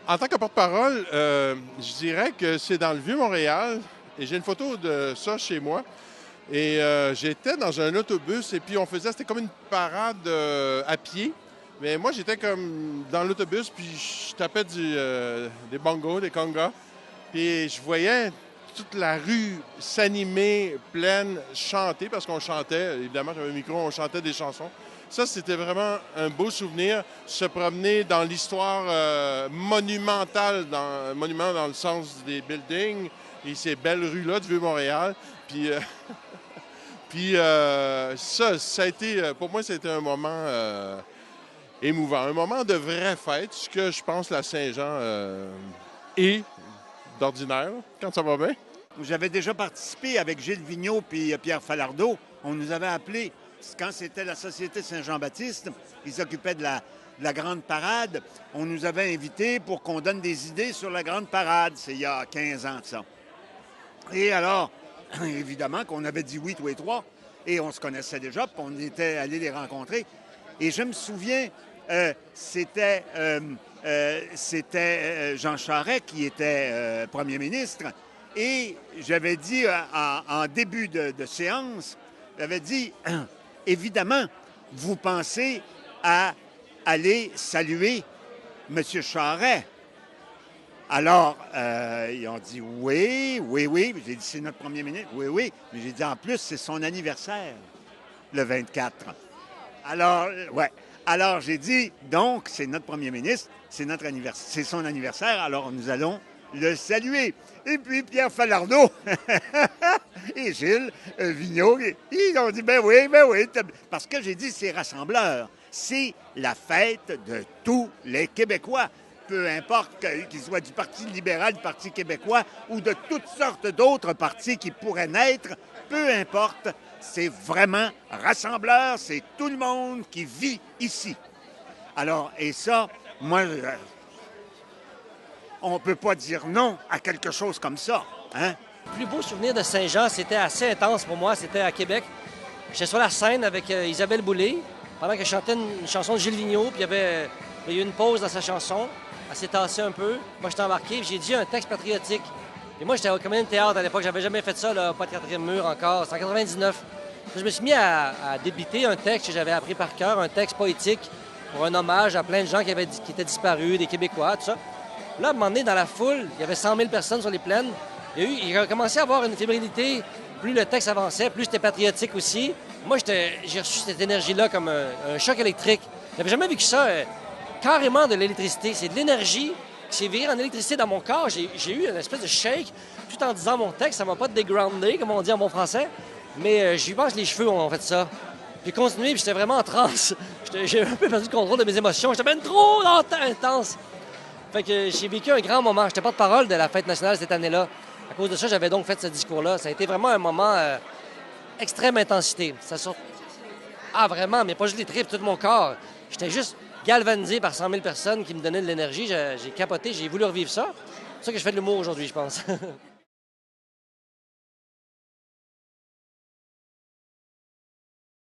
En tant que porte-parole, je dirais que c'est dans le Vieux-Montréal et j'ai une photo de ça chez moi. Et j'étais dans un autobus et puis c'était comme une parade à pied. Mais moi, j'étais comme dans l'autobus, puis je tapais des bongos, des congas. Puis je voyais toute la rue s'animer, pleine, chanter, parce qu'on chantait. Évidemment, j'avais un micro, on chantait des chansons. Ça, c'était vraiment un beau souvenir, se promener dans l'histoire monumentale, monument dans le sens des buildings et ces belles rues-là du Vieux-Montréal. Puis, ça a été, pour moi, c'était un moment émouvant, un moment de vraie fête, ce que je pense la Saint-Jean est d'ordinaire, quand ça va bien. J'avais déjà participé avec Gilles Vigneault puis Pierre Falardeau. On nous avait appelés, quand c'était la Société Saint-Jean-Baptiste, ils s'occupaient de la grande parade. On nous avait invités pour qu'on donne des idées sur la grande parade. C'est il y a 15 ans de ça. Et alors, évidemment qu'on avait dit oui tous les trois. Et on se connaissait déjà, puis on était allés les rencontrer. Et je me souviens, c'était Jean Charest qui était premier ministre. Et j'avais dit en début de séance, j'avais dit, évidemment, vous pensez à aller saluer M. Charest. Alors, ils ont dit oui. J'ai dit, c'est notre premier ministre. Oui. Mais j'ai dit, en plus, c'est son anniversaire, le 24. Alors, ouais. Alors, j'ai dit, donc, c'est notre premier ministre, c'est son anniversaire, alors nous allons le saluer. Et puis, Pierre Falardeau et Gilles Vigneault, ils ont dit, ben oui. Parce que j'ai dit, c'est rassembleur. C'est la fête de tous les Québécois. Peu importe qu'ils soient du Parti libéral, du Parti québécois ou de toutes sortes d'autres partis qui pourraient naître, peu importe, c'est vraiment rassembleur, c'est tout le monde qui vit ici. Alors, et ça, moi, on ne peut pas dire non à quelque chose comme ça, hein? Le plus beau souvenir de Saint-Jean, c'était assez intense pour moi, c'était à Québec. J'étais sur la scène avec Isabelle Boulay, pendant que je chantais une chanson de Gilles Vigneault, puis il y a eu une pause dans sa chanson. Elle s'est tassée un peu. Moi, j'étais embarqué, puis j'ai dit un texte patriotique. Et moi, j'étais au Comédie de théâtre à l'époque. J'avais jamais fait ça, là, pas de quatrième mur encore. C'est en 99. Je me suis mis à débiter un texte que j'avais appris par cœur, un texte poétique pour un hommage à plein de gens qui étaient disparus, des Québécois, tout ça. Là, à un moment donné, dans la foule, il y avait 100 000 personnes sur les plaines. Il a commencé à avoir une fébrilité. Plus le texte avançait, plus c'était patriotique aussi. Moi, j'ai reçu cette énergie-là comme un choc électrique. J'avais jamais vécu ça. Carrément de l'électricité. C'est de l'énergie qui s'est virée en électricité dans mon corps. J'ai eu une espèce de shake tout en disant mon texte. Ça m'a pas dégroundé, comme on dit en bon français. Mais j'y pense que les cheveux ont fait ça. Puis continué, puis j'étais vraiment en transe. J'ai un peu perdu le contrôle de mes émotions. J'étais même trop intense. Fait que j'ai vécu un grand moment. J'étais porte-parole de la fête nationale cette année-là. À cause de ça, j'avais donc fait ce discours-là. Ça a été vraiment un moment extrême intensité. Ah, vraiment, mais pas juste les tripes, tout mon corps. J'étais juste galvanisé par 100 000 personnes qui me donnaient de l'énergie. J'ai capoté, j'ai voulu revivre ça. C'est ça que je fais de l'humour aujourd'hui, je pense.